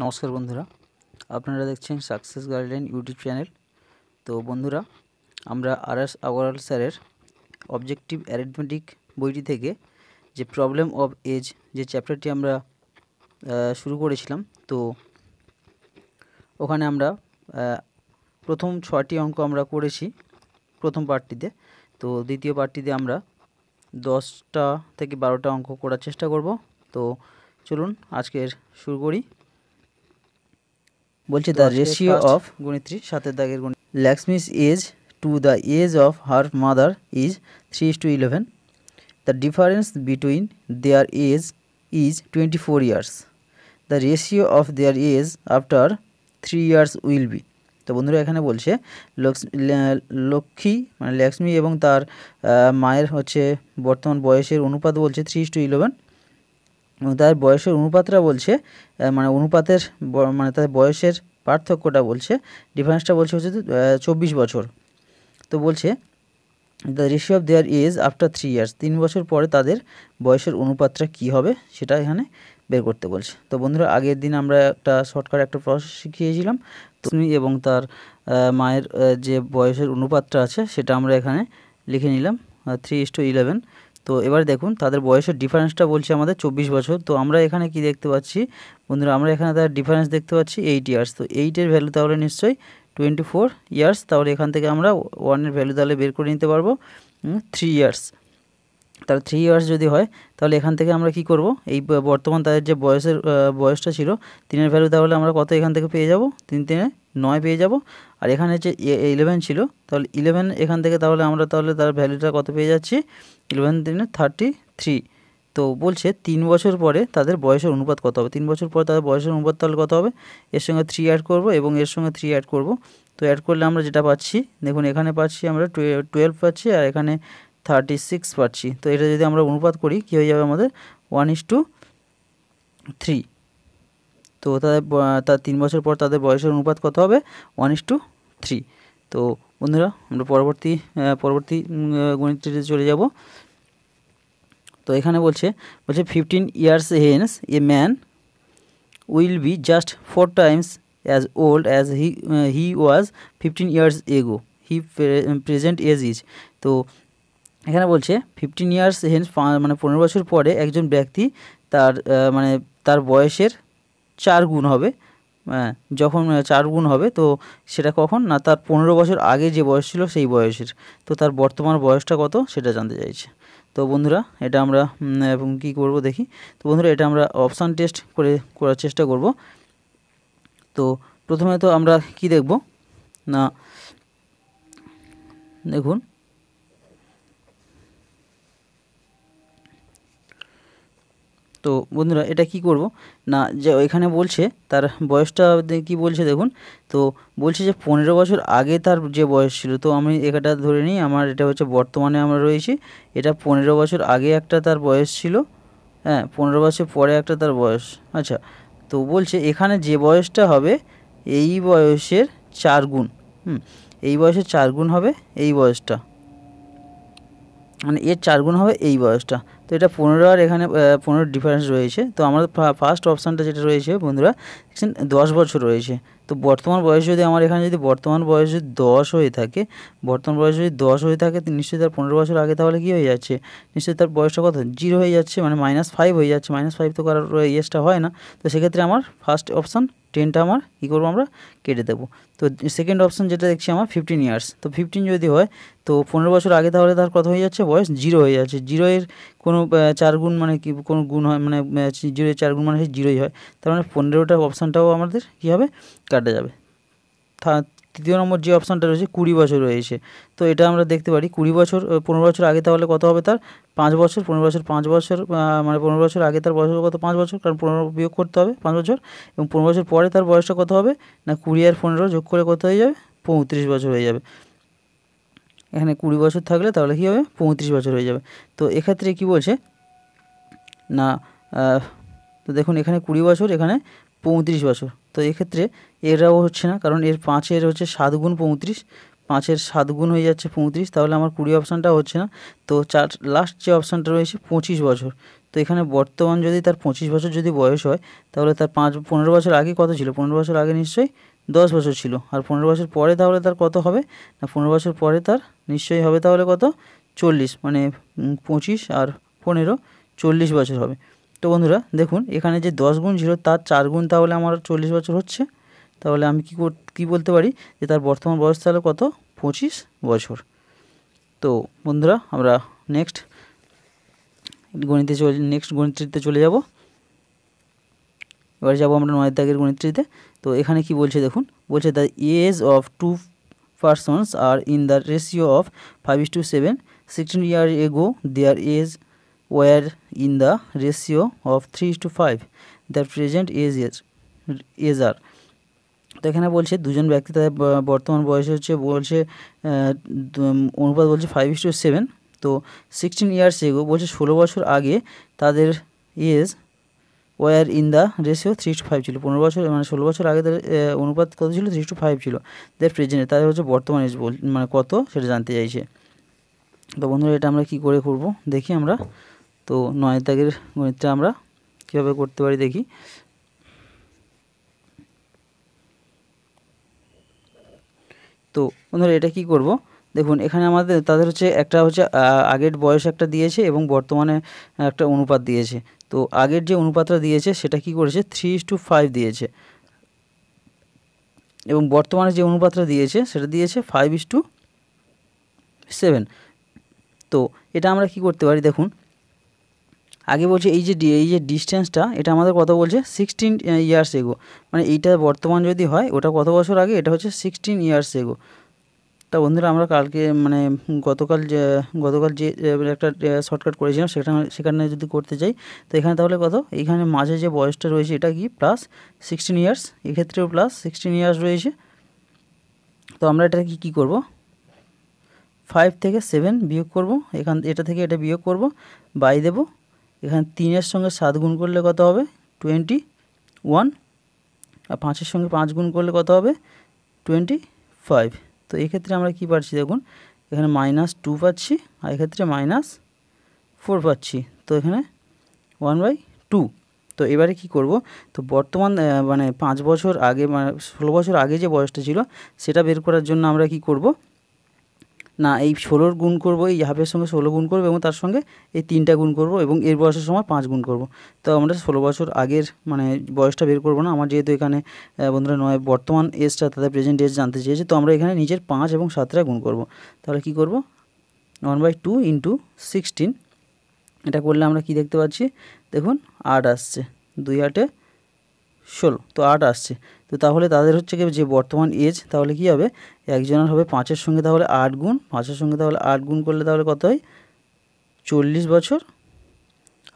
নমস্কার বন্ধুরা, আপনারা দেখছেন সাকসেস গাইডলাইন ইউটিউব চ্যানেল। তো বন্ধুরা, আমরা আর.এস. আগরওয়াল স্যারের অবজেক্টিভ অ্যারিথমেটিক বইটি থেকে যে প্রবলেম অফ এজ যে চ্যাপ্টারটি আমরা শুরু করেছিলাম, তো ওখানে আমরা প্রথম 6টি অঙ্ক আমরা করেছি প্রথম পার্টটিতে। তো দ্বিতীয় পার্টটিতে আমরা 10টা থেকে 12টা অঙ্ক করার চেষ্টা করব। তো চলুন আজকের শুরু করি। বলছে দ্য রেশিও অফ গণিত্রী 7 দাগের গণিত। লক্ষ্মী's age to the age of her mother is 3:11. The difference between their age is 24 years. The ratio of their age after 3 years will be. তো বন্ধুরা, এখানে বলছে লক্ষ্মী মানে লক্ষ্মী এবং তার মায়ের হচ্ছে বর্তমান বয়সের অনুপাত বলছে 3:11, এবং তার বয়সের অনুপাতটা বলছে মানে অনুপাতের মানে তার বয়সের পার্থক্যটা বলছে, ডিফারেন্সটা বলছে হচ্ছে 24 বছর। তো বলছে the ratio of their age after 3 years, 3 বছর পরে তাদের বয়সের অনুপাতটা কী হবে সেটা এখানে বের করতে বলছে। তো বন্ধুরা, আগের দিন আমরা একটা শর্টকাট একটা প্রসেস শিখিয়েছিলাম, তুমি এবং তার মায়ের যে বয়সের অনুপাতটা আছে সেটা আমরা এখানে লিখে নিলাম 3:11। তো এবার দেখুন তাদের বয়সের ডিফারেন্সটা বলছে আমাদের 24 বছর। তো আমরা এখানে কি দেখতে পাচ্ছি বন্ধুরা, আমরা এখানে তার ডিফারেন্স দেখতে পাচ্ছি 8 years। তো 8-এর ভ্যালু তাহলে নিশ্চয়ই 24 years। তাহলে এখান থেকে আমরা 1-এর ভ্যালু তাহলে বের করে নিতে পারবো 3 years। তাহলে 3 years যদি হয় তাহলে এখান থেকে আমরা কি করব, এই বর্তমান তাদের যে বয়সটা ছিল 3-এর ভ্যালু তাহলে আমরা কত এখান থেকে পেয়ে যাব, 3×3=9 পেয়ে যাব। আর এখানে যে 11 ছিল, তাহলে 11 এখান থেকে তাহলে আমরা তাহলে তার ভ্যালুটা কত পেয়ে যাচ্ছি, 11×3=33। তো বলছে 3 বছর পরে তাদের বয়সের অনুপাত কত হবে। 3 বছর পরে তাদের বয়সের অনুপাত তাহলে কত হবে, এর সঙ্গে 3 অ্যাড করব এবং এর সঙ্গে 3 অ্যাড করব। তো অ্যাড করলে আমরা যেটা পাচ্ছি, দেখুন এখানে পাচ্ছি আমরা 12 পাচ্ছি আর এখানে 36 পাচ্ছি। তো এটা যদি আমরা অনুপাত করি কী হয়ে যাবে আমাদের 1:3। তো তার 3 বছর পর তাদের বয়সের অনুপাত কত হবে, 1:3। তো বন্ধুরা, আমরা পরবর্তী গণিতটিতে চলে যাব। তো এখানে বলছে 15 years hence a man will be just 4 times as old as he was 15 years ago. He present age is। তো এখানে বলছে 15 years hence মানে 15 বছর পরে একজন ব্যক্তি তার মানে তার বয়সের 4 গুণ হবে। যখন 4 গুণ হবে, তো সেটা কখন না, তার 15 বছর আগে যে বয়স ছিল সেই বয়সের। তো তার বর্তমান বয়সটা কত সেটা জানতে চাইছে। তো বন্ধুরা, এটা আমরা কী করব দেখি। তো বন্ধুরা, এটা আমরা অপশান টেস্ট করার চেষ্টা করব। তো প্রথমে তো আমরা কি দেখব না, দেখুন তো বন্ধুরা, এটা কি করব না, যে এখানে বলছে তার বয়সটা কি বলছে দেখুন। তো বলছে যে 15 বছর আগে তার যে বয়স ছিল। তো আমি এটা ধরে নিই, আমার এটা হচ্ছে বর্তমানে আমরা রয়েছি, এটা 15 বছর আগে একটা তার বয়স ছিল, 15 বছর পরে একটা তার বয়স। আচ্ছা, তো বলছে এখানে যে বয়সটা হবে এই বয়সের 4 গুণ, এই বয়সের 4 গুণ হবে এই বয়সটা, মানে এর 4 গুণ হবে এই বয়সটা। তো এটা 15 আর এখানে 15 ডিফারেন্স রয়েছে। তো আমাদের ফার্স্ট অপশানটা যেটা রয়েছে বন্ধুরা, 10 বছর রয়েছে। তো বর্তমান বয়স যদি আমার এখানে যদি বর্তমান বয়স যদি 10 হয়ে থাকে, বর্তমান বয়স যদি 10 হয়ে থাকে, নিশ্চয়ই তার 15 বছর আগে তাহলে কী হয়ে যাচ্ছে, নিশ্চয়ই তার বয়সটা কত 0 হয়ে যাচ্ছে, মানে -5 হয়ে যাচ্ছে। -5 তো কারোর এজটা হয় না। তো সেক্ষেত্রে আমার ফার্স্ট অপশান 10টা আমার কী করবো, আমরা কেটে দেবো। তো সেকেন্ড অপশান যেটা দেখছি আমার 15 ইয়ার্স। তো 15 যদি হয়, তো 15 বছর আগে তাহলে তার কত হয়ে যাচ্ছে, বয়স 0 হয়ে যাচ্ছে। 0-এর কোনো 4 গুণ মানে কি কোনো গুণ হয়, মানে 0-এর 4 গুণ মানে 0ই হয়। তার মানে 15টা অপশানটাও আমাদের কী হবে, কাটা যাবে। তৃতীয় নম্বর যে অপশানটা রয়েছে 20 বছর রয়েছে। তো এটা আমরা দেখতে পারি 20 বছর 15 বছর আগে তাহলে কত হবে, তার 5 বছর। 15 বছর 5 বছর মানে 15 বছর আগে তার বয়স কত, 5 বছর, কারণ 15 বিয়োগ করতে হবে 5 বছর। এবং 15 বছর পরে তার বয়সটা কত হবে না, 20 আর 15 যোগ করে কত হয়ে যাবে, 35 বছর হয়ে যাবে। এখানে 20 বছর থাকলে তাহলে কী হবে, 35 বছর হয়ে যাবে। তো এক্ষেত্রে কি বলছে না, তো দেখুন এখানে 20 বছর, এখানে 35 বছর। তো এক্ষেত্রে এরাও হচ্ছে না, কারণ এর 5-এর হচ্ছে 7 গুণ 35, 5-এর 7 গুণ হয়ে যাচ্ছে 35, তাহলে আমার 20 অপশানটা হচ্ছে না। তো লাস্ট যে অপশানটা রয়েছে 25 বছর। তো এখানে বর্তমান যদি তার 25 বছর যদি বয়স হয়, তাহলে তার 15 বছর আগে কত ছিল? 15 বছর আগে নিশ্চয়ই 10 বছর ছিল। আর 15 বছর পরে তাহলে তার কত হবে? না 15 বছর পরে তার নিশ্চয়ই হবে তাহলে কত? 40, মানে 25 আর 15 40 বছর হবে। তো বন্ধুরা দেখুন, এখানে যে 10 গুণ ছিল তার 4 গুণ, তাহলে আমার 40 বছর হচ্ছে। তাহলে আমি কী বলতে পারি যে তার বর্তমান বয়স তাহলে কত? 25 বছর। তো বন্ধুরা আমরা নেক্সট গণিতটিতে চলে যাব। এবারে যাব আমরা 9 দাগের গণিতটিতে। তো এখানে কি বলছে দেখুন, বলছে the age of 2 persons are in the ratio of 5:7. 16 years ago their age were in the ratio of 3:5. Their present age are. তো এখানে বলছে দুজন ব্যক্তি তাদের বর্তমান বয়স হচ্ছে বলছে অনুপাত বলছে 5:7। তো 16 years ago বলছে 16 বছর আগে তাদের age were in the ratio 3:5 ছিল। 15 বছর মানে 16 বছর আগে তাদের অনুপাত কত ছিল? 3:5 ছিল। দের প্রেজেন্ট তাদের হচ্ছে বর্তমান এজ মানে কত সেটা জানতে চাইছে। তো বন্ধুরা এটা আমরা কি করে করব দেখি আমরা। তো 9 দাগের গণিতটা আমরা কীভাবে করতে পারি দেখি। তো বন্ধুরা এটা কি করব দেখুন, এখানে আমাদের তাদের হচ্ছে একটা হচ্ছে আগের বয়স একটা দিয়েছে এবং বর্তমানে একটা অনুপাত দিয়েছে। তো আগের যে অনুপাতটা দিয়েছে সেটা কি করেছে? 3:5 দিয়েছে, এবং বর্তমানে যে অনুপাতটা দিয়েছে সেটা দিয়েছে 5:7। তো এটা আমরা কি করতে পারি দেখুন, আগে বলছে এই যে ডিস্টেন্সটা এটা আমাদের কত বলছে? 16 ইয়ার্স এগো, মানে এইটা বর্তমান যদি হয় ওটা কত বছর আগে? এটা হচ্ছে 16 ইয়ার্স এগো। তা বন্ধুরা আমরা কালকে মানে গতকাল যে একটা শর্টকাট করেছিলাম সেখানে যদি করতে চাই, তো এখানে তাহলে কত? এইখানে মাঝে যে বয়সটা রয়েছে এটা কি প্লাস 16 ইয়ার্স, এক্ষেত্রেও প্লাস 16 ইয়ার্স রয়েছে। তো আমরা এটা কি করব? 5 থেকে 7 বিয়োগ করব, এটা থেকে এটা বিয়োগ করব, বাই দেব। এখানে 3-এর সঙ্গে 7 গুণ করলে কত হবে? 21। আর 5-এর সঙ্গে 5 গুণ করলে কত হবে? 25। তো এক্ষেত্রে আমরা কি পাচ্ছি দেখুন, এখানে -2 পাচ্ছি, আর এক্ষেত্রে -4 পাচ্ছি। তো এখানে 1/2। তো এবারে কি করব? তো বর্তমান মানে 5 বছর আগে মানে 16 বছর আগে যে বয়সটা ছিল সেটা বের করার জন্য আমরা কি করব না, এই 16 গুণ করব, এই হাফের সঙ্গে 16 গুণ করব এবং তার সঙ্গে এই 3টা গুণ করব এবং এর বয়সের সময় 5 গুণ করব। তো আমরা 16 বছর আগের মানে বয়সটা বের করব না, আমার যেহেতু এখানে বন্ধুরা বর্তমান এজটা তাদের প্রেজেন্ট এজ জানতে চেয়েছে। তো আমরা এখানে নিজের 5 এবং 7টা গুণ করব। তাহলে কি করব? 1/2 × 16। এটা করলে আমরা কি দেখতে পাচ্ছি দেখুন, 8 আসছে, 2 8 16, তো 8 আসছে। তো তাহলে তাদের হচ্ছে কি যে বর্তমান এজ তাহলে কি হবে? একজনের হবে 5-এর সঙ্গে তাহলে 8 গুণ, 5-এর সঙ্গে তাহলে 8 গুণ করলে তাহলে কত হয়? 40 বছর।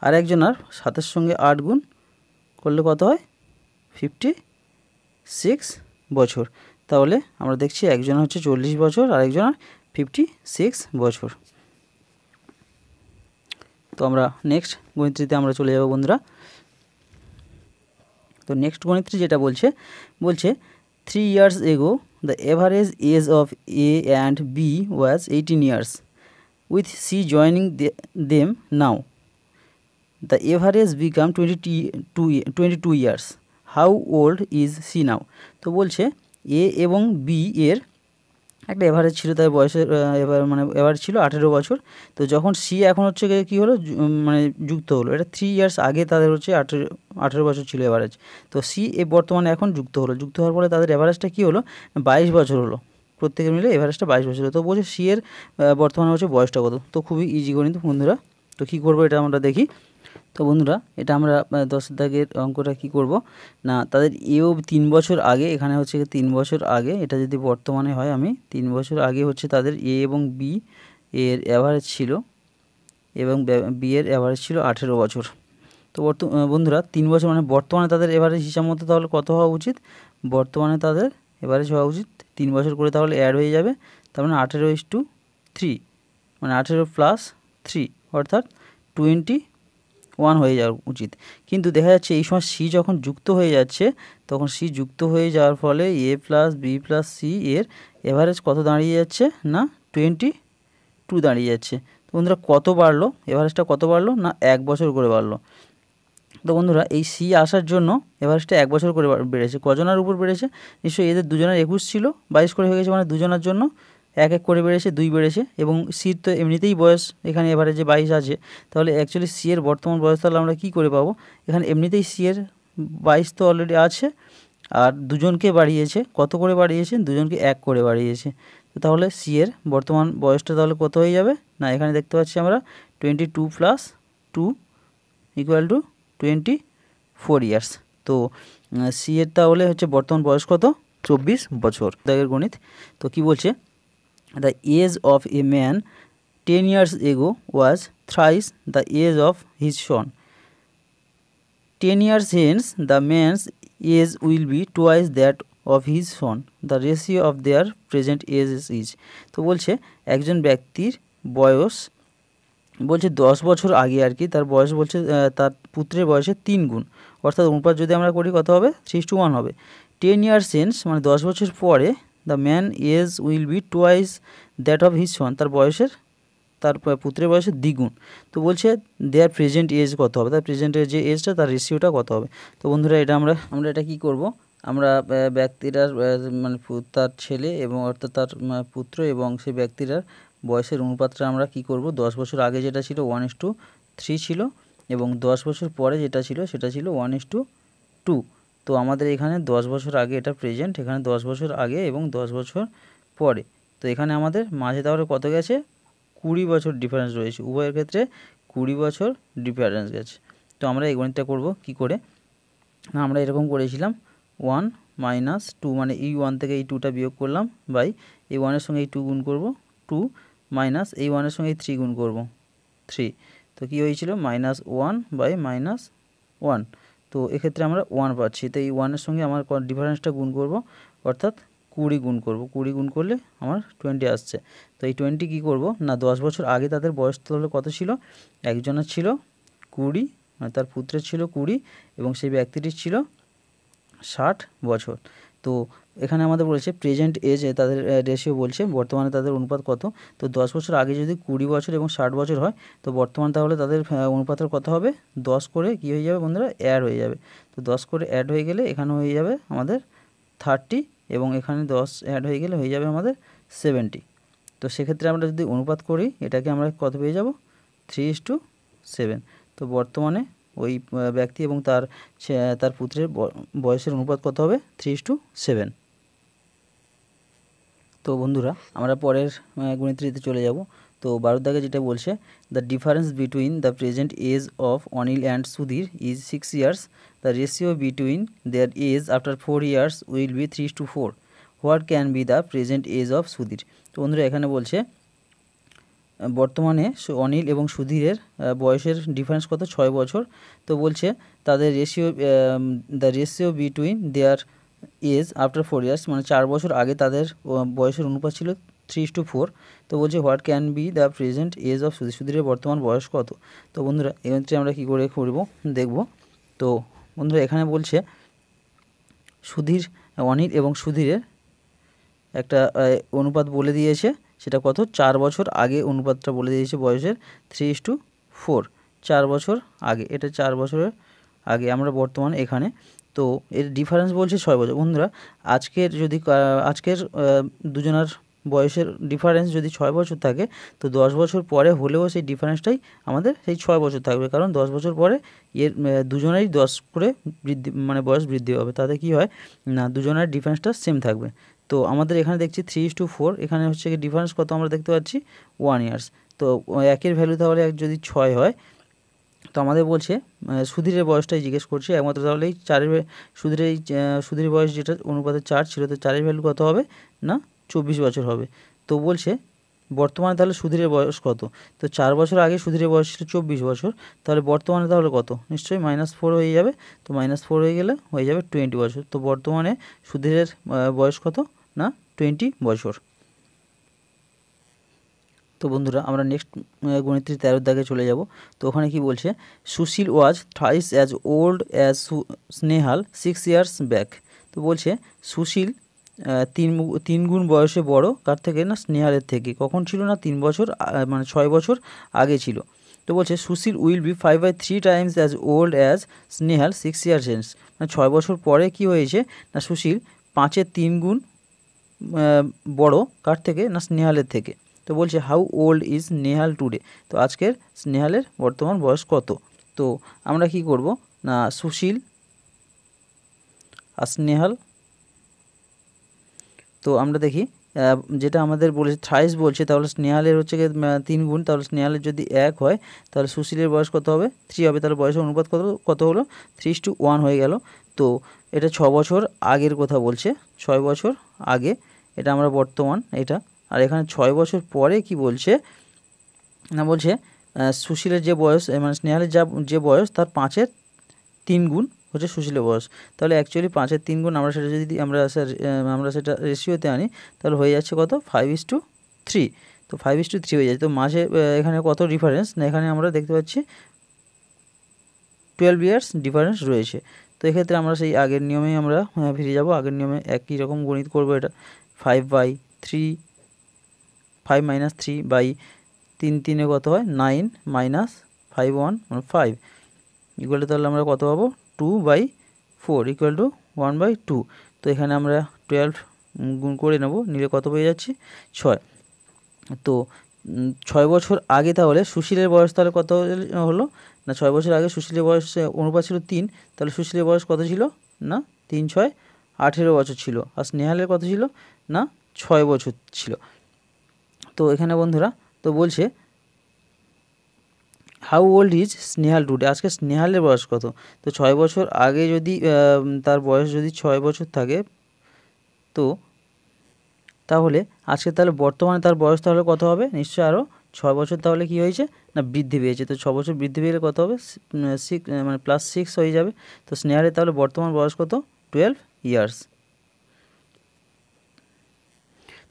আর একজনের 7-এর সঙ্গে 8 গুণ করলে কত হয়? 56 বছর। তাহলে আমরা দেখছি একজনের হচ্ছে 40 বছর আর একজনের 56 বছর। তো আমরা নেক্সট গণিতটিতে আমরা চলে যাব বন্ধুরা। তো নেক্সট গণিতটি যেটা বলছে 3 years ago the average age of A and B was 18 years with C joining them now the average become 22 years. How old is C now? তো বলছে A এবং B এর একটা এভারেজ ছিল, তার বয়সের এভারেজ ছিল 18 বছর। তো যখন সি এখন হচ্ছে কি হলো মানে যুক্ত হলো, এটা 3 ইয়ার্স আগে তাদের হচ্ছে 18 বছর ছিল এভারেজ। তো সি বর্তমানে এখন যুক্ত হওয়ার ফলে তাদের এভারেজটা কী হলো? 22 বছর হলো, প্রত্যেকে মিলে এভারেজটা 22 বছর হলো। তো বলছে সি এর বর্তমানে হচ্ছে বয়সটা কত? তো খুবই ইজি গণিত বন্ধুরা। তো কী করবো এটা আমরা দেখি। তো বন্ধুরা এটা আমরা 10 দাগের অঙ্কটা কি করব না, তাদের এও 3 বছর আগে, এখানে হচ্ছে 3 বছর আগে, এটা যদি বর্তমানে হয় আমি 3 বছর আগে হচ্ছে তাদের এ এবং বি এর অ্যাভারেজ ছিল এবং বি এর অ্যাভারেজ ছিল 18 বছর। তো বন্ধুরা 3 বছর মানে বর্তমানে তাদের এভারেজ হিসাব মতো তাহলে কত হওয়া উচিত? বর্তমানে তাদের এভারেজ হওয়া উচিত 3 বছর করে, তাহলে অ্যাড হয়ে যাবে, তার মানে 18:3 মানে 18 + 3 অর্থাৎ 21 হয়ে যাওয়া উচিত। কিন্তু দেখা যাচ্ছে এই সময় সি যখন যুক্ত হয়ে যাচ্ছে, তখন সি যুক্ত হয়ে যাওয়ার ফলে এ প্লাস বি প্লাস সি এর এভারেজ কত দাঁড়িয়ে যাচ্ছে না 22 দাঁড়িয়ে যাচ্ছে। তো বন্ধুরা কত বাড়লো, এভারেজটা কত বাড়লো না 1 বছর করে বাড়লো। তো বন্ধুরা এই সি আসার জন্য এভারেজটা 1 বছর করে বেড়েছে। কজনের উপর বেড়েছে? নিশ্চয়ই এদের দুজনের 21 ছিল, 22 করে হয়ে গেছে, মানে দুজনের জন্য 1 করে বেড়েছে, 2 বেড়েছে। এবং সির তো এমনিতেই বয়স এখানে এভারেজে 22 আছে, তাহলে অ্যাকচুয়ালি সি এর বর্তমান বয়স তাহলে আমরা কী করে পাবো? এখানে এমনিতেই সি এর 22 তো অলরেডি আছে, আর দুজনকে বাড়িয়েছে, কত করে বাড়িয়েছে? দুজনকে 1 করে বাড়িয়েছে। তো তাহলে সি এর বর্তমান বয়সটা তাহলে কত হয়ে যাবে না, এখানে দেখতে পাচ্ছি আমরা 22 + 2 = 24 ইয়ার্স। তো সি এর তাহলে হচ্ছে বর্তমান বয়স কত? 24 বছর। দাগের গণিত। তো কি বলছে? The age of a man 10 years ago was thrice the age of his son. 10 years hence the man's age will be twice that of his son. The ratio of their present ages is. তো বলছে একজন ব্যক্তির বয়স বলছে 10 বছর আগে আর কি, তার বয়স বলছে তার পুত্রের বয়সের 3 গুণ, অর্থাৎ অনুপাত যদি আমরা করি কত হবে? 3:1 হবে। 10 years hence মানে 10 বছর পরে the man age will be twice that of his son, তার পুত্রের বয়সের দ্বিগুণ। তো বলছে দেয়ার প্রেজেন্ট এজ কত হবে, তার প্রেজেন্টের যে এজটা তার রেশিওটা কত হবে। তো বন্ধুরা এটা আমরা এটা কি করব? আমরা ব্যক্তিটার মানে তার ছেলে এবং অর্থাৎ তার পুত্র এবং সেই ব্যক্তিটার বয়সের অনুপাতটা আমরা কি করব? 10 বছর আগে যেটা ছিল 1:3 ছিল, এবং 10 বছর পরে যেটা ছিল সেটা ছিল 1:2। তো আমাদের এখানে 10 বছর আগে এটা প্রেজেন্ট, এখানে 10 বছর আগে এবং 10 বছর পরে। তো এখানে আমাদের মাঝে তাহলে কত গেছে? 20 বছর ডিফারেন্স রয়েছে, উভয়ের ক্ষেত্রে 20 বছর ডিফারেন্স গেছে। তো আমরা এই গণিতটা করব কী করে না, আমরা এরকম করেছিলাম 1 - 2 মানে এই 1 থেকে এই 2টা বিয়োগ করলাম, বাই এই 1-এর সঙ্গে এই 2 গুণ করব 2, মাইনাস এই 1-এর সঙ্গে এই 3 গুণ করব 3। তো কী হয়েছিল? -1 বাই -1। তো এক্ষেত্রে আমরা 1 পাচ্ছি। তো এই 1-এর সঙ্গে আমার ডিফারেন্সটা গুণ করব, অর্থাৎ 20 গুণ করব। 20 গুণ করলে আমার 20 আসছে। তো এই 20 কী করব না 10 বছর আগে তাদের বয়স তাহলে কত ছিল? একজনের ছিল 20, মানে তার পুত্রের ছিল 20 এবং সেই ব্যক্তিটির ছিল 60 বছর। তো এখানে আমাদের বলেছে প্রেজেন্ট এজ, তাদের রেশিও বলছে বর্তমানে তাদের অনুপাত কত। তো 10 বছর আগে যদি 20 বছর এবং 60 বছর হয়, তো বর্তমান তাহলে তাদের অনুপাতের কত হবে? 10 করে কী হয়ে যাবে বন্ধুরা? অ্যাড হয়ে যাবে। তো 10 করে অ্যাড হয়ে গেলে এখানে হয়ে যাবে আমাদের 30, এবং এখানে 10 অ্যাড হয়ে গেলে হয়ে যাবে আমাদের 70। তো সেক্ষেত্রে আমরা যদি অনুপাত করি এটাকে আমরা কত পেয়ে যাব? 3:7। তো বর্তমানে ওই ব্যক্তি এবং তার পুত্রের বয়সের অনুপাত কত হবে? 3:7। তো বন্ধুরা আমরা পরের গণিতটিতে চলে যাব। তো 12 দাগে যেটা বলছে the difference between the present age of Anil and Sudhir is 6 years. The ratio between their age after 4 years will be 3:4. What can be the present age of Sudhir. তো বন্ধুরা এখানে বলছে বর্তমানে অনিল এবং সুধীরের বয়সের ডিফারেন্স কত? 6 বছর। তো বলছে তাদের the ratio between their age after 4 years মানে 4 বছর আগে তাদের বয়সের অনুপাত ছিল 3:4। তো বলছে what can be the present age of Sudhir, সুধীরের বর্তমান বয়স কত। তো বন্ধুরা এক্ষেত্রে আমরা কী করে করব দেখব। তো বন্ধুরা এখানে বলছে অনিল এবং সুধীরের একটা অনুপাত বলে দিয়েছে, সেটা কত? 4 বছর আগে অনুপাতটা বলে দিয়েছে বয়সের 3:4, 4 বছর আগে, এটা 4 বছরের আগে আমরা বর্তমানে এখানে। তো এর ডিফারেন্স বলছে 6 বছর। বন্ধুরা আজকের দুজনার বয়সের ডিফারেন্স যদি 6 বছর থাকে, তো 10 বছর পরে হলেও সেই ডিফারেন্সটাই আমাদের সেই 6 বছর থাকবে, কারণ 10 বছর পরে এর দুজনেরই 10 করে মানে বয়স বৃদ্ধি হবে, তাতে কি হয় না দুজনের ডিফারেন্সটা সেম থাকবে। তো আমাদের এখানে দেখছি 3:4, এখানে হচ্ছে কি ডিফারেন্স কত আমরা দেখতে পাচ্ছি 1 years। তো একের ভ্যালু তাহলে যদি 6 হয়, তো আমাদের বলছে সুধীরের বয়সটাই জিজ্ঞেস করছে একমাত্র, তাহলে এই সুধীরের বয়স যেটা অনুপাতে 4 ছিল, তো 4-এর ভ্যালু কত হবে না 24 বছর হবে। তো বলছে বর্তমানে তাহলে সুধীরের বয়স কত। তো 4 বছর আগে সুধীরের বয়স ছিল 24 বছর, তাহলে বর্তমানে তাহলে কত? নিশ্চয়ই -4 হয়ে যাবে। তো -4 হয়ে গেলে হয়ে যাবে 20 বছর। তো বর্তমানে সুধীরের বয়স কত না 20 বছর। তো বন্ধুরা আমরা নেক্সট গণিতটি 13 দাগে চলে যাব। তো ওখানে কি বলছে Sushil was thrice as old as Snehal 6 years ব্যাক। তো বলছে সুশীল তিন গুণ বয়সে বড় কার থেকে, না স্নেহালের থেকে। কখন ছিল, না 3 বছর মানে 6 বছর আগে ছিল। তো বলছে Sushil will be 5/3 times as old as Snehal 6 years hence. মানে 6 বছর পরে কি হয়েছে, না সুশীল 5-এর 3 গুণ বড় কার থেকে, না স্নেহালের থেকে। তো বলছে how old is Nehal today. তো আজকের স্নেহালের বর্তমান বয়স কত। তো আমরা কি করব, না সুশীল আর স্নেহাল, তো আমরা দেখি যেটা আমাদের বলেছে থ্রাইস বলছে, তাহলে স্নেহালের হচ্ছে 3 গুণ, তাহলে স্নেহালের যদি 1 হয় তাহলে সুশীলের বয়স কত হবে, 3 হবে। তাহলে বয়সের অনুপাত কত হলো, 3:1 হয়ে গেল। তো এটা 6 বছর আগের কথা বলছে, 6 বছর আগে, এটা আমরা বর্তমান এটা। আর এখানে 6 বছর পরে কি বলছে, না বলছে সুশীলের যে বয়স মানে স্নেহালের যে বয়স তার 5-এর 3 গুণ হচ্ছে সুশীলের বয়স। তাহলে অ্যাকচুয়ালি 5-এর 3 গুণ আমরা সেটা যদি আমরা সেটা রেশিওতে আনি তাহলে হয়ে যাচ্ছে কত, 5:3। তো 5:3 হয়ে যায়। তো মাঝে এখানে কত ডিফারেন্স, না এখানে আমরা দেখতে পাচ্ছি 12 ইয়ার্স ডিফারেন্স রয়েছে। তো এক্ষেত্রে আমরা সেই আগের নিয়মেই আমরা ফিরে যাব। আগের নিয়মে একই রকম গণিত করব। এটা 5/3 5 - 3 বাই 3 কত হয় 9 - 5 1 মানে 5 ইকুয়াল টু, তাহলে আমরা কত পাবো 2/4 ইকুয়াল টু 1/2। তো এখানে আমরা 12 গুণ করে নেব, নিলে কত পেয়ে যাচ্ছি 6। তো 6 বছর আগে তাহলে সুশীলের বয়স তাহলে কত হলো, না 6 বছর আগে সুশীলের বয়স অনুপাত ছিল 3, তাহলে সুশীলের বয়স কত ছিল, না 3 × 6 18 বছর ছিল। আর স্নেহালের কত ছিল, না 6 বছর ছিল। তো এখানে বন্ধুরা তো বলছে how old is Snehal today, আজকে স্নেহালের বয়স কত। তো 6 বছর আগে যদি তার বয়স যদি 6 বছর থাকে, তো তাহলে আজকে তাহলে বর্তমানে তার বয়স তাহলে কত হবে, নিশ্চয়ই আরও 6 বছর তাহলে কি হয়েছে, না বৃদ্ধি পেয়েছে। তো 6 বছর বৃদ্ধি পেলে কত হবে, 6 মানে +6 হয়ে যাবে। তো স্নেহালের তাহলে বর্তমান বয়স কত, 12 ইয়ার্স।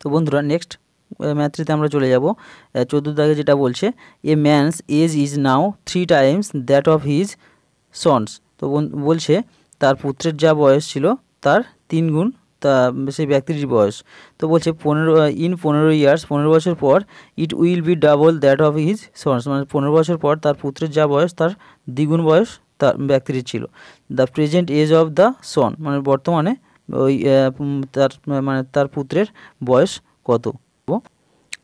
তো বন্ধুরা নেক্সট ম্যাথটিতে আমরা চলে যাব। 14 দাগে যেটা বলছে a man's age is now 3 times that of his sons. তো বলছে তার পুত্রের যা বয়স ছিল তার 3 গুণ তা সেই ব্যক্তির বয়স। তো বলছে 15 ইয়ার্স 15 বছর পর it will be double that of his sons, মানে 15 বছর পর তার পুত্রের যা বয়স তার দ্বিগুণ বয়স তার ব্যক্তির ছিল। The present age of the son, মানে বর্তমানে ওই তার মানে তার পুত্রের বয়স কত।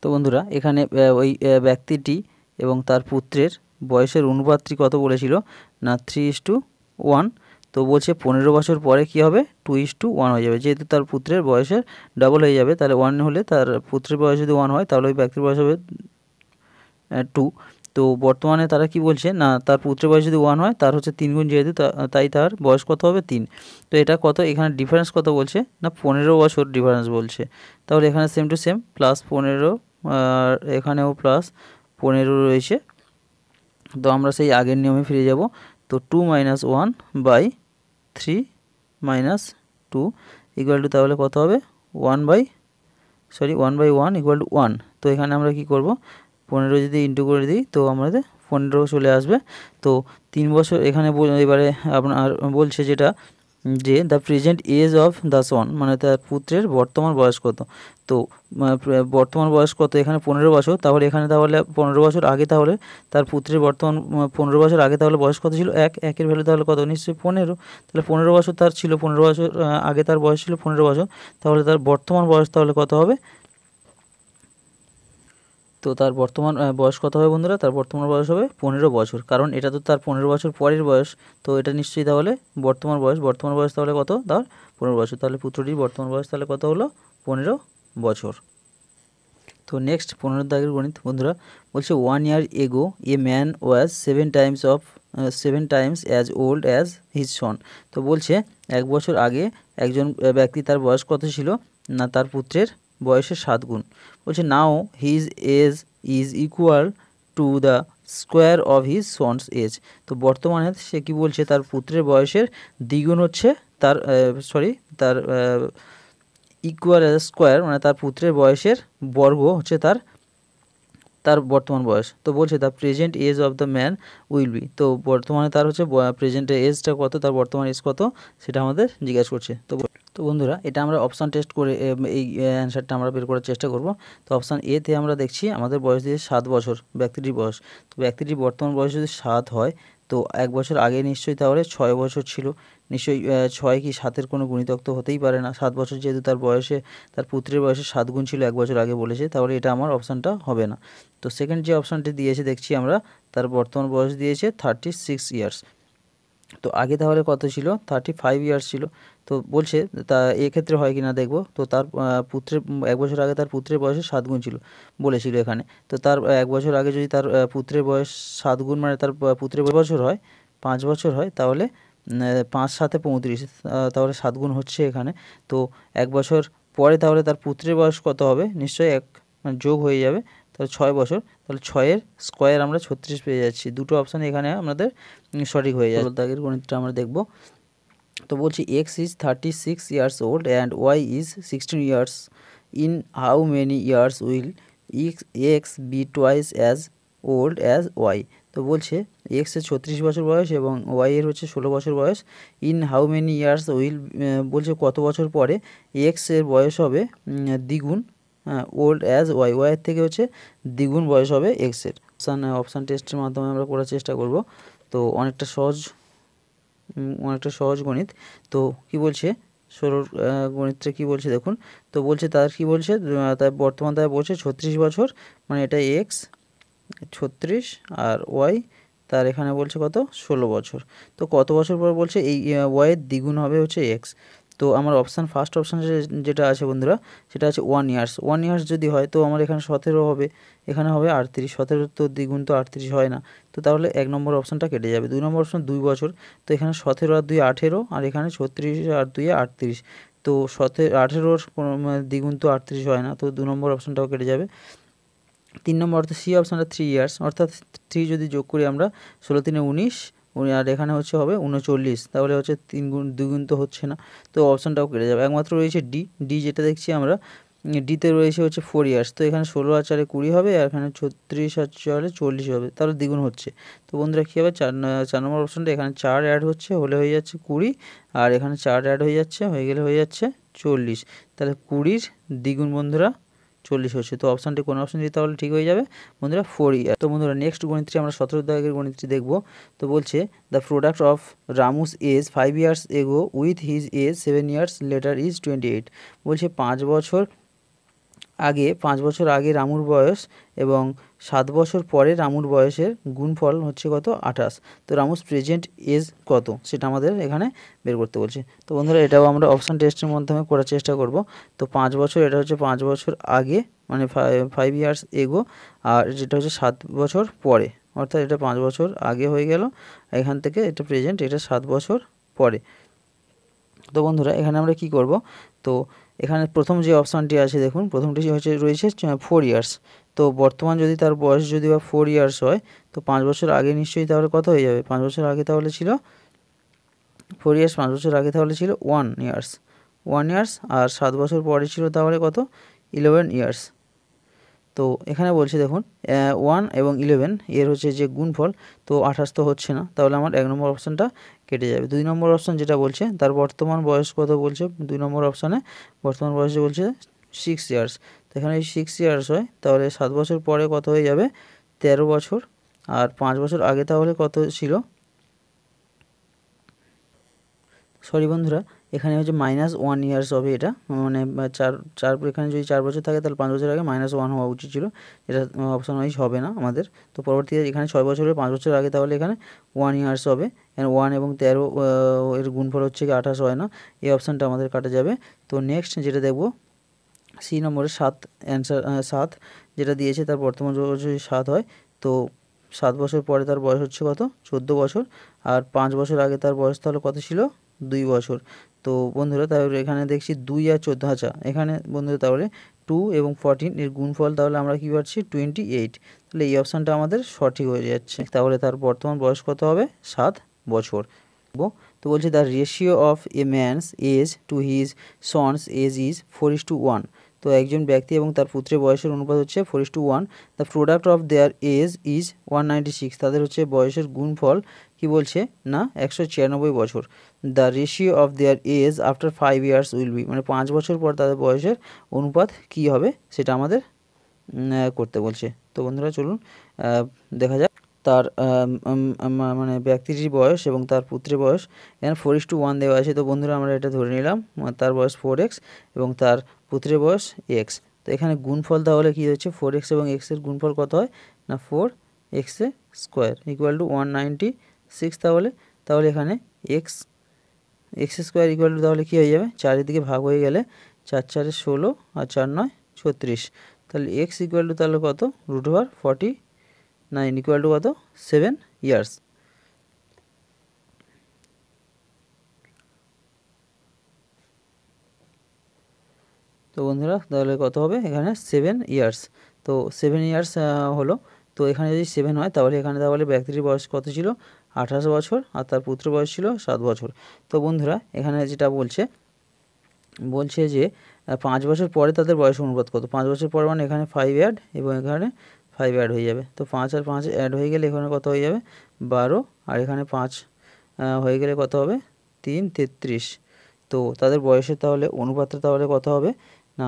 তো বন্ধুরা এখানে ওই ব্যক্তিটি এবং তার পুত্রের বয়সের অনুপাতটি কত বলেছিল, না 3:1। তো বলছে 15 বছর পরে কি হবে, 2:1 হয়ে যাবে। যেহেতু তার পুত্রের বয়সের ডাবল হয়ে যাবে, তাহলে 1 হলে তার পুত্রের বয়স যদি 1 হয় তাহলে ওই ব্যক্তির বয়স হবে 2। তো বর্তমানে তারা কি বলছে, না তার পুত্রের বয়স যদি 1 হয় তার হচ্ছে 3 গুণ, যেহেতু তাই তার বয়স কত হবে 3। তো এটা কত, এখানে ডিফারেন্স কত বলছে, না 15 বছর ডিফারেন্স বলছে। তাহলে এখানে সেম টু সেম +15 আর এখানেও +15 রয়েছে। তো আমরা সেই আগের নিয়মে ফিরে যাব। তো 2 - 1/3 - 2 ইকুয়াল টু তাহলে কত হবে 1/1 ইকুয়াল টু 1। তো এখানে আমরা কি করব, 15 যদি ইন্টু করে দিই তো আমাদের 15 চলে আসবে। তো 3 বছর এখানে এবারে আপনার বলছে যেটা যে the present age of the son, মানে তার পুত্রের বর্তমান বয়স কত। তো বর্তমান বয়স কত, এখানে 15 বছর, তাহলে এখানে তাহলে 15 বছর আগে তাহলে তার পুত্রের বর্তমান 15 বছর আগে তাহলে বয়স কত ছিল, 1 ভ্যালু তাহলে কত, নিশ্চয়ই 15। তাহলে 15 বছর তার ছিল, 15 বছর আগে তার বয়স ছিল 15 বছর, তাহলে তার বর্তমান বয়স তাহলে কত হবে। তো তার বর্তমান বয়স কত হবে বন্ধুরা, তার বর্তমান বয়স হবে 15 বছর, কারণ এটা তো তার 15 বছর পরের বয়স। তো এটা নিশ্চয়ই তাহলে বর্তমান বয়স তাহলে কত, তার 15 বছর। তাহলে পুত্রটির বর্তমান বয়স তাহলে কত হলো, 15 বছর। তো নেক্সট 15 দাগের গণিত বন্ধুরা বলছে 1 ইয়ার এগো a man was 7 Times as old as his son. তো বলছে 1 বছর আগে একজন ব্যক্তি তার বয়স কত ছিল, না তার পুত্রের বয়সের 7 গুণ। বলছে now his age is equal to the square of his son's age. তো বর্তমানে সে কি বলছে, তার পুত্রের বয়সের দ্বিগুণ হচ্ছে তার তার ইকুয়াল স্কোয়ার, মানে তার পুত্রের বয়সের বর্গ হচ্ছে তার তার বর্তমান বয়স। তো বলছে the present age of the man will be, তো বর্তমানে তার হচ্ছে প্রেজেন্ট এজটা কত, তার বর্তমান এজ কত সেটা আমাদের জিজ্ঞাসা করছে। তো বন্ধুরা এটা আমরা অপশান টেস্ট করে এই অ্যান্সারটা আমরা বের করার চেষ্টা করব। তো অপশান এতে আমরা দেখছি আমাদের বয়স দিয়ে 7 বছর ব্যক্তিটির বয়স। তো ব্যক্তিটির বর্তমান বয়স যদি 7 হয়, তো 1 বছর আগে নিশ্চয়ই তাহলে 6 বছর ছিল। নিশ্চয়ই 6 কি 7-এর কোনো গুণিতক তো হতেই পারে না। 7 বছর যেহেতু তার বয়সে, তার পুত্রের বয়সে 7 গুণ ছিল 1 বছর আগে বলেছে, তাহলে এটা আমার অপশানটা হবে না। তো সেকেন্ড যে অপশানটি দিয়েছে দেখছি আমরা, তার বর্তমান বয়স দিয়েছে 36 ইয়ার্স। তো আগে তাহলে কত ছিল, 35 ইয়ার্স ছিল। তো বলছে তা এক্ষেত্রে হয় কি না দেখব। তো তার পুত্রের 1 বছর আগে তার পুত্রের বয়সে 7 গুণ ছিল বলেছিল এখানে। তো তার 1 বছর আগে যদি তার পুত্রের বয়স 7 গুণ, মানে তার পুত্রের বছর হয় 5 বছর হয়, তাহলে 5 7 35, তাহলে 7 গুণ হচ্ছে এখানে। তো 1 বছর পরে তাহলে তার পুত্রের বয়স কত হবে, নিশ্চয়ই মানে যোগ হয়ে যাবে, তাহলে 6 বছর। তাহলে 6-এর স্কোয়ার আমরা 36 পেয়ে যাচ্ছি। দুটো অপশান এখানে আমাদের সঠিক হয়ে যায়। 16 দাগের গণিতটা আমরা দেখব। তো বলছি x is 36 years old and y is 16 years. In how many years will x be twice as old as y? তো বলছে x এর 36 বছর বয়স এবং y এর হচ্ছে 16 বছর বয়স। In how many years will, বলছে কত বছর পরে x এর বয়স হবে দ্বিগুণ ওল্ড অ্যাজ ওয়াই, ওয়াইয়ের থেকে হচ্ছে দ্বিগুণ বয়স হবে এক্স এর। অপশান টেস্টের মাধ্যমে আমরা করার চেষ্টা করব। তো অনেকটা সহজ গণিত। তো কি বলছে সরল গণিতটা কি বলছে দেখুন। তো বলছে তার কি বলছে, তার বর্তমান তার বলছে 36 বছর, মানে এটা এক্স 36 আর ওয়াই তার এখানে বলছে কত 16 বছর। তো কত বছর পর বলছে এই ওয়াইয়ের দ্বিগুণ হবে হচ্ছে এক্স। তো আমার ফার্স্ট অপশান যেটা আছে বন্ধুরা, সেটা আছে 1 ইয়ার্স। 1 ইয়ার্স যদি হয় তো আমার এখানে 17 হবে, এখানে হবে 38। 17 তো দ্বিগুণ তো 38 হয় না, তো তাহলে 1 নম্বর অপশানটা কেটে যাবে। 2 নম্বর অপশান 2 বছর, তো এখানে 17 আর 2 18, আর এখানে 36 আর 2 38। তো 18-র কোনো দ্বিগুণ তো 38 হয় না, তো 2 নম্বর অপশানটাও কেটে যাবে। 3 নম্বর অর্থাৎ সি অপশানটা 3 ইয়ার্স, অর্থাৎ 3 যদি যোগ করি আমরা 16 3 19, আর এখানে হচ্ছে হবে 39, তাহলে হচ্ছে 3 গুণ 2 গুণ তো হচ্ছে না, তো অপশানটাও কেটে যাবে। একমাত্র রয়েছে ডি যেটা দেখছি আমরা, ডিতে রয়েছে হচ্ছে 4 ইয়ার্স। তো এখানে 16 আর 4 20 হবে, আর এখানে 36 আর 4 40 হবে, তাহলে দ্বিগুণ হচ্ছে। তো বন্ধুরা কী হবে, 4 নম্বর অপশানটা এখানে 4 অ্যাড হচ্ছে হলে হয়ে যাচ্ছে 20, আর এখানে 4 অ্যাড হয়ে যাচ্ছে হয়ে গেলে হয়ে যাচ্ছে 40, তাহলে 20-র দ্বিগুণ বন্ধুরা 40 হচ্ছে। তো অপশানটি কোন অপশানটি তাহলে ঠিক হয়ে যাবে বন্ধুরা 4 ইয়ার। তো বন্ধুরা নেক্সট গণিতটি আমরা 17 দাগের গণিতটি দেখব। তো বলছে the product of Ramu's age 5 years ago with his age 7 years later is 28। বলছে 5 বছর আগে রামুর বয়স এবং 7 বছর পরে রামুর বয়সের গুণফল হচ্ছে কত 28। তো রামুস প্রেজেন্ট এজ কত সেটা আমাদের এখানে বের করতে বলছে। তো বন্ধুরা এটাও আমরা অপশান টেস্টের মাধ্যমে করার চেষ্টা করব। তো 5 বছর, এটা হচ্ছে 5 বছর আগে, মানে 5 ইয়ার্স এগো, আর যেটা হচ্ছে 7 বছর পরে, অর্থাৎ এটা 5 বছর আগে হয়ে গেল, এখান থেকে এটা প্রেজেন্ট, এটা 7 বছর পরে। তো বন্ধুরা এখানে আমরা কি করব, তো এখানে প্রথম যে অপশানটি আছে দেখুন, প্রথমটি রয়েছে 4 ইয়ার্স। তো বর্তমান যদি তার বয়স যদি বা 4 ইয়ার্স হয়, তো 5 বছর আগে নিশ্চয়ই তাহলে কত হয়ে যাবে, 5 বছর আগে তাহলে ছিল 4 ইয়ার্স, 5 বছর আগে তাহলে ছিল 1 ইয়ার্স, আর 7 বছর পরে ছিল তাহলে কত 11 ইয়ার্স। তো এখানে বলছে দেখুন 1 এবং 11 এর হচ্ছে যে গুণফল, তো 28 তো হচ্ছে না, তাহলে আমার 1 নম্বর অপশানটা কেটে যাবে। 2 নম্বর অপশান যেটা বলছে তার বর্তমান বয়স কত বলছে, 2 নম্বর অপশানে বর্তমান বয়সে বলছে 6 ইয়ার্স। তো এখানে 6 ইয়ার্স হয়, তাহলে 7 বছর পরে কত হয়ে যাবে 13 বছর, আর 5 বছর আগে তাহলে কত ছিল, সরি বন্ধুরা এখানে হচ্ছে -1 ইয়ার্স হবে, এটা মানে চার এখানে যদি 4 বছর থাকে তাহলে 5 বছর আগে -1 হওয়া উচিত ছিল, এটা অপশান ওয়াইজ হবে না আমাদের। তো পরবর্তীতে এখানে 6 বছরের 5 বছর আগে তাহলে এখানে 1 ইয়ার্স হবে, এখানে 1 এবং 13 এর গুণফল হচ্ছে কি 28 হয় না, এই অপশানটা আমাদের কাটা যাবে। তো নেক্সট যেটা দেখব সি নম্বরে 7 অ্যান্সার, 7 যেটা দিয়েছে তার বর্তমান বয়স যদি 7 হয়, তো 7 বছর পরে তার বয়স হচ্ছে কত 14 বছর, আর 5 বছর আগে তার বয়স তাহলে কত ছিল 2 বছর। তো বন্ধুরা তাহলে এখানে দেখছি 2 আর 14, আচ্ছা এখানে বন্ধুরা তাহলে 2 এবং 14 এর গুণফল তাহলে আমরা কী পাচ্ছি 28, তাহলে এই অপশানটা আমাদের সঠিক হয়ে যাচ্ছে। তাহলে তার বর্তমান বয়স কত হবে 7 বছর। তো বলছে the ratio of a man's age to his son's age is 4:1। তো একজন ব্যক্তি এবং তার পুত্রের বয়সের অনুপাত হচ্ছে 4:1। The product of their age is 196। তাদের হচ্ছে বয়সের গুণফল কি বলছে না 196 বছর। The ratio of their age after 5 years will be, মানে 5 বছর পর তাদের বয়সের অনুপাত কি হবে সেটা আমাদের করতে বলছে। তো বন্ধুরা চলুন দেখা যাক তার মানে ব্যক্তিটির বয়স এবং তার পুত্রের বয়স এখানে 4:1 দেওয়া আছে। তো বন্ধুরা আমরা এটা ধরে নিলাম তার বয়স 4x এবং তার পুত্রের বয়স x। তো এখানে গুণফল তাহলে কী হচ্ছে 4x এবং x এর গুণফল কত হয় না 4x স্কোয়ার ইকুয়াল টু 196। তাহলে এখানে x স্কোয়ার ইকুয়াল টু তাহলে কী হয়ে যাবে, চারিদিকে ভাগ হয়ে গেলে 4 4 16 আর 4 9 36। তাহলে x ইকুয়াল টু তাহলে কত √49 ইকুয়াল টু কত 7 ইয়ার্স। তো বন্ধুরা তাহলে কত হবে এখানে 7 ইয়ার্স। তো 7 ইয়ার্স হলো। তো এখানে যদি 7 হয় তাহলে এখানে তাহলে ব্যক্তিটির বয়স কত ছিল 28 বছর আর তার পুত্র বয়স ছিল 7 বছর। তো বন্ধুরা এখানে যেটা বলছে যে 5 বছর পরে তাদের বয়স অনুপাত কত, 5 বছর পর মানে এখানে 5 অ্যাড এবং এখানে 5 অ্যাড হয়ে যাবে। তো 5 আর 5 অ্যাড হয়ে গেলে এখানে কত হয়ে যাবে 12 আর এখানে 5 হয়ে গেলে কত হবে 3 33। তো তাদের বয়সের তাহলে অনুপাতটা তাহলে কত হবে না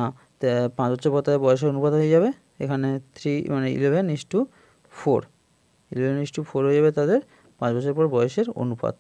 5 বছর পর তাদের বয়সের অনুপাত হয়ে যাবে এখানে 3 মানে 11:4 হয়ে যাবে তাদের 5 বছর পর বয়সের অনুপাত।